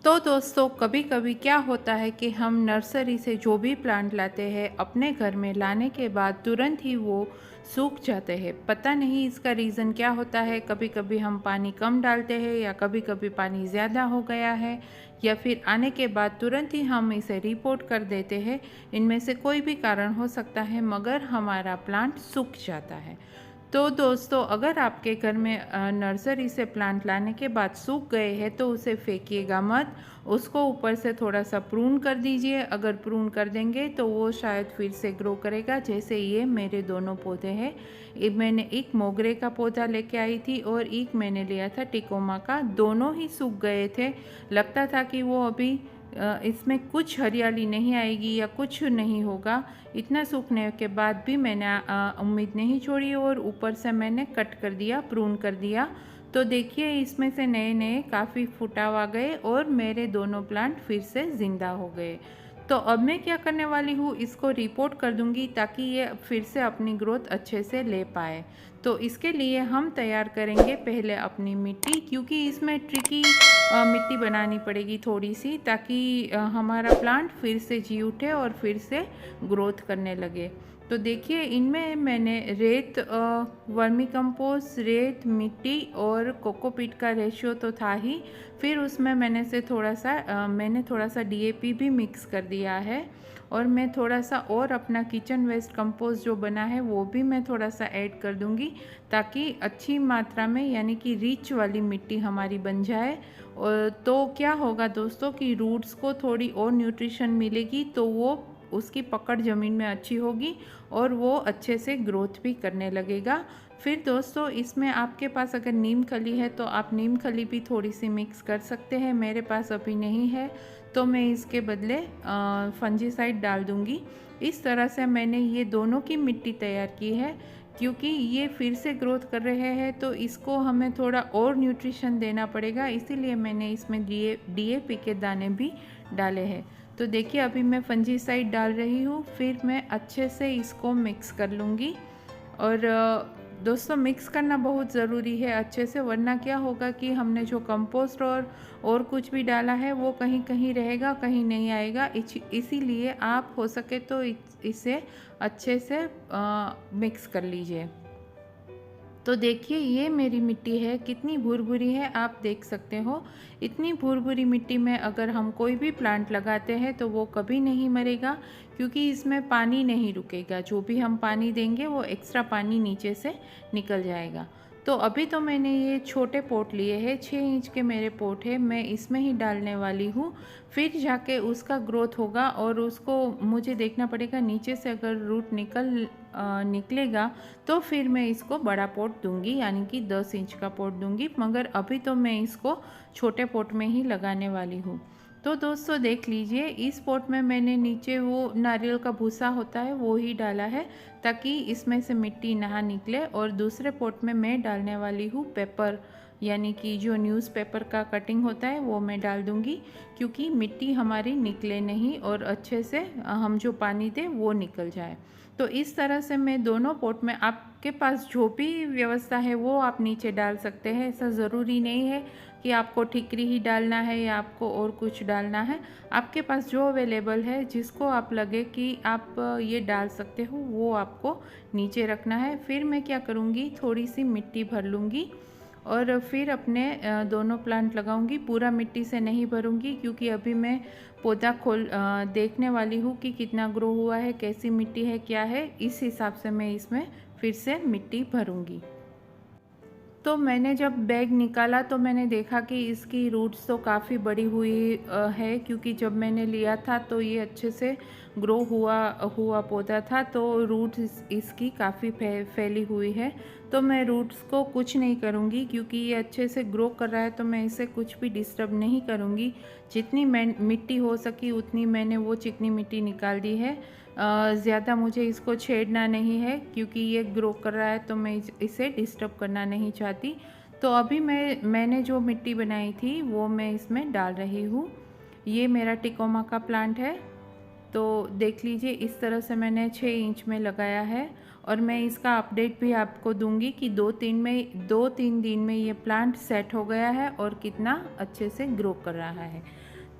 तो दोस्तों कभी कभी क्या होता है कि हम नर्सरी से जो भी प्लांट लाते हैं अपने घर में लाने के बाद तुरंत ही वो सूख जाते हैं। पता नहीं इसका रीज़न क्या होता है। कभी कभी हम पानी कम डालते हैं या कभी कभी पानी ज़्यादा हो गया है या फिर आने के बाद तुरंत ही हम इसे रिपोर्ट कर देते हैं। इनमें से कोई भी कारण हो सकता है मगर हमारा प्लांट सूख जाता है। तो दोस्तों अगर आपके घर में नर्सरी से प्लांट लाने के बाद सूख गए हैं तो उसे फेंकिएगा मत। उसको ऊपर से थोड़ा सा प्रून कर दीजिए। अगर प्रून कर देंगे तो वो शायद फिर से ग्रो करेगा। जैसे ये मेरे दोनों पौधे हैं। मैंने एक मोगरे का पौधा लेके आई थी और एक मैंने लिया था टिकोमा का। दोनों ही सूख गए थे। लगता था कि वो अभी इसमें कुछ हरियाली नहीं आएगी या कुछ नहीं होगा। इतना सूखने के बाद भी मैंने उम्मीद नहीं छोड़ी और ऊपर से मैंने कट कर दिया, प्रून कर दिया। तो देखिए इसमें से नए नए काफ़ी फुटाव आ गए और मेरे दोनों प्लांट फिर से ज़िंदा हो गए। तो अब मैं क्या करने वाली हूँ, इसको रिपोर्ट कर दूँगी ताकि ये फिर से अपनी ग्रोथ अच्छे से ले पाए। तो इसके लिए हम तैयार करेंगे पहले अपनी मिट्टी, क्योंकि इसमें ट्रिकी मिट्टी बनानी पड़ेगी थोड़ी सी ताकि हमारा प्लांट फिर से जी उठे और फिर से ग्रोथ करने लगे। तो देखिए इनमें मैंने रेत, वर्मी कंपोस्ट, रेत, मिट्टी और कोकोपीट का रेशियो तो था ही। फिर उसमें मैंने थोड़ा सा डीएपी भी मिक्स कर दिया है और मैं थोड़ा सा और अपना किचन वेस्ट कंपोस्ट जो बना है वो भी मैं थोड़ा सा ऐड कर दूंगी ताकि अच्छी मात्रा में यानी कि रिच वाली मिट्टी हमारी बन जाए। और तो क्या होगा दोस्तों कि रूट्स को थोड़ी और न्यूट्रिशन मिलेगी तो वो उसकी पकड़ ज़मीन में अच्छी होगी और वो अच्छे से ग्रोथ भी करने लगेगा। फिर दोस्तों इसमें आपके पास अगर नीम खली है तो आप नीम खली भी थोड़ी सी मिक्स कर सकते हैं। मेरे पास अभी नहीं है तो मैं इसके बदले फंजीसाइड डाल दूंगी। इस तरह से मैंने ये दोनों की मिट्टी तैयार की है। क्योंकि ये फिर से ग्रोथ कर रहे हैं तो इसको हमें थोड़ा और न्यूट्रिशन देना पड़ेगा, इसीलिए मैंने इसमें डीएपी के दाने भी डाले हैं। तो देखिए अभी मैं फंजीसाइड डाल रही हूँ, फिर मैं अच्छे से इसको मिक्स कर लूँगी। और दोस्तों मिक्स करना बहुत ज़रूरी है अच्छे से, वरना क्या होगा कि हमने जो कंपोस्ट और कुछ भी डाला है वो कहीं कहीं रहेगा, कहीं नहीं आएगा। इसीलिए आप हो सके तो इसे अच्छे से मिक्स कर लीजिए। तो देखिए ये मेरी मिट्टी है, कितनी भुरभुरी है आप देख सकते हो। इतनी भुरभुरी मिट्टी में अगर हम कोई भी प्लांट लगाते हैं तो वो कभी नहीं मरेगा, क्योंकि इसमें पानी नहीं रुकेगा। जो भी हम पानी देंगे वो एक्स्ट्रा पानी नीचे से निकल जाएगा। तो अभी तो मैंने ये छोटे पोट लिए हैं, 6 इंच के मेरे पोट है, मैं इसमें ही डालने वाली हूँ। फिर जाके उसका ग्रोथ होगा और उसको मुझे देखना पड़ेगा नीचे से अगर रूट निकलेगा तो फिर मैं इसको बड़ा पोट दूंगी, यानी कि 10 इंच का पोट दूंगी। मगर अभी तो मैं इसको छोटे पोट में ही लगाने वाली हूँ। तो दोस्तों देख लीजिए इस पोट में मैंने नीचे वो नारियल का भूसा होता है वो ही डाला है ताकि इसमें से मिट्टी ना निकले। और दूसरे पोट में मैं डालने वाली हूँ पेपर, यानी कि जो न्यूज़पेपर का कटिंग होता है वो मैं डाल दूँगी, क्योंकि मिट्टी हमारी निकले नहीं और अच्छे से हम जो पानी दें वो निकल जाए। तो इस तरह से मैं दोनों पोट में, आपके पास जो भी व्यवस्था है वो आप नीचे डाल सकते हैं। ऐसा ज़रूरी नहीं है कि आपको ठिकरी ही डालना है या आपको और कुछ डालना है। आपके पास जो अवेलेबल है, जिसको आप लगे कि आप ये डाल सकते हो, वो आपको नीचे रखना है। फिर मैं क्या करूँगी, थोड़ी सी मिट्टी भर लूँगी और फिर अपने दोनों प्लांट लगाऊंगी। पूरा मिट्टी से नहीं भरूंगी क्योंकि अभी मैं पौधा देखने वाली हूँ कि कितना ग्रो हुआ है, कैसी मिट्टी है, क्या है। इस हिसाब से मैं इसमें फिर से मिट्टी भरूंगी। तो मैंने जब बैग निकाला तो मैंने देखा कि इसकी रूट्स तो काफ़ी बड़ी हुई है, क्योंकि जब मैंने लिया था तो ये अच्छे से ग्रो हुआ पौधा था। तो रूट्स इसकी काफ़ी फैली हुई है। तो मैं रूट्स को कुछ नहीं करूँगी क्योंकि ये अच्छे से ग्रो कर रहा है, तो मैं इसे कुछ भी डिस्टर्ब नहीं करूँगी। जितनी मिट्टी हो सकी उतनी मैंने वो चिकनी मिट्टी निकाल दी है। ज़्यादा मुझे इसको छेड़ना नहीं है क्योंकि ये ग्रो कर रहा है, तो मैं इसे डिस्टर्ब करना नहीं चाहती। तो अभी मैंने जो मिट्टी बनाई थी वो मैं इसमें डाल रही हूँ। ये मेरा टिकोमा का प्लांट है। तो देख लीजिए इस तरह से मैंने 6 इंच में लगाया है और मैं इसका अपडेट भी आपको दूंगी कि 2-3 दिन में ये प्लांट सेट हो गया है और कितना अच्छे से ग्रो कर रहा है।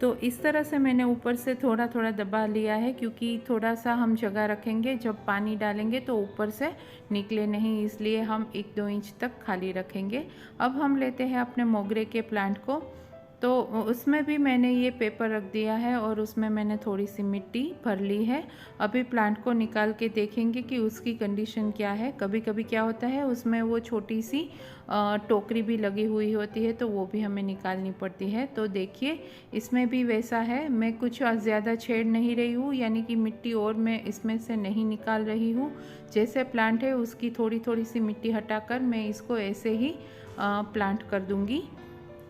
तो इस तरह से मैंने ऊपर से थोड़ा थोड़ा दबा लिया है, क्योंकि थोड़ा सा हम जगह रखेंगे, जब पानी डालेंगे तो ऊपर से निकले नहीं, इसलिए हम 1-2 इंच तक खाली रखेंगे। अब हम लेते हैं अपने मोगरे के प्लांट को, तो उसमें भी मैंने ये पेपर रख दिया है और उसमें मैंने थोड़ी सी मिट्टी भर ली है। अभी प्लांट को निकाल के देखेंगे कि उसकी कंडीशन क्या है। कभी कभी क्या होता है, उसमें वो छोटी सी टोकरी भी लगी हुई होती है, तो वो भी हमें निकालनी पड़ती है। तो देखिए इसमें भी वैसा है, मैं कुछ ज़्यादा छेड़ नहीं रही हूँ, यानी कि मिट्टी और मैं इसमें से नहीं निकाल रही हूँ। जैसे प्लांट है उसकी थोड़ी थोड़ी सी मिट्टी हटाकर मैं इसको ऐसे ही प्लांट कर दूँगी।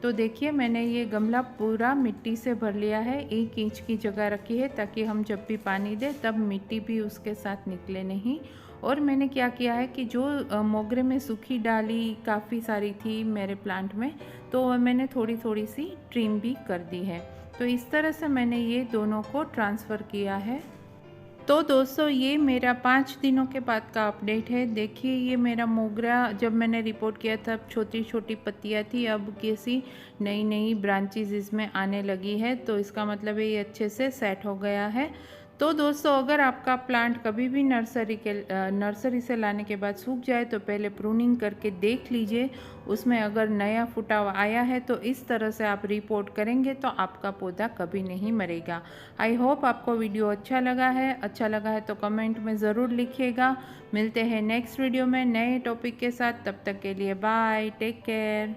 तो देखिए मैंने ये गमला पूरा मिट्टी से भर लिया है, 1 इंच की जगह रखी है, ताकि हम जब भी पानी दें तब मिट्टी भी उसके साथ निकले नहीं। और मैंने क्या किया है कि जो मोगरे में सूखी डाली काफ़ी सारी थी मेरे प्लांट में, तो मैंने थोड़ी थोड़ी सी ट्रिम भी कर दी है। तो इस तरह से मैंने ये दोनों को ट्रांसफ़र किया है। तो दोस्तों ये मेरा 5 दिनों के बाद का अपडेट है। देखिए ये मेरा मोगरा जब मैंने रिपोर्ट किया था छोटी छोटी पत्तियां थी, अब कैसी नई नई ब्रांचेस इसमें आने लगी है, तो इसका मतलब है ये अच्छे से सेट हो गया है। तो दोस्तों अगर आपका प्लांट कभी भी नर्सरी से लाने के बाद सूख जाए तो पहले प्रूनिंग करके देख लीजिए, उसमें अगर नया फुटाव आया है तो इस तरह से आप रिपोर्ट करेंगे तो आपका पौधा कभी नहीं मरेगा। आई होप आपको वीडियो अच्छा लगा है तो कमेंट में ज़रूर लिखिएगा। मिलते हैं नेक्स्ट वीडियो में नए टॉपिक के साथ, तब तक के लिए बाय, टेक केयर।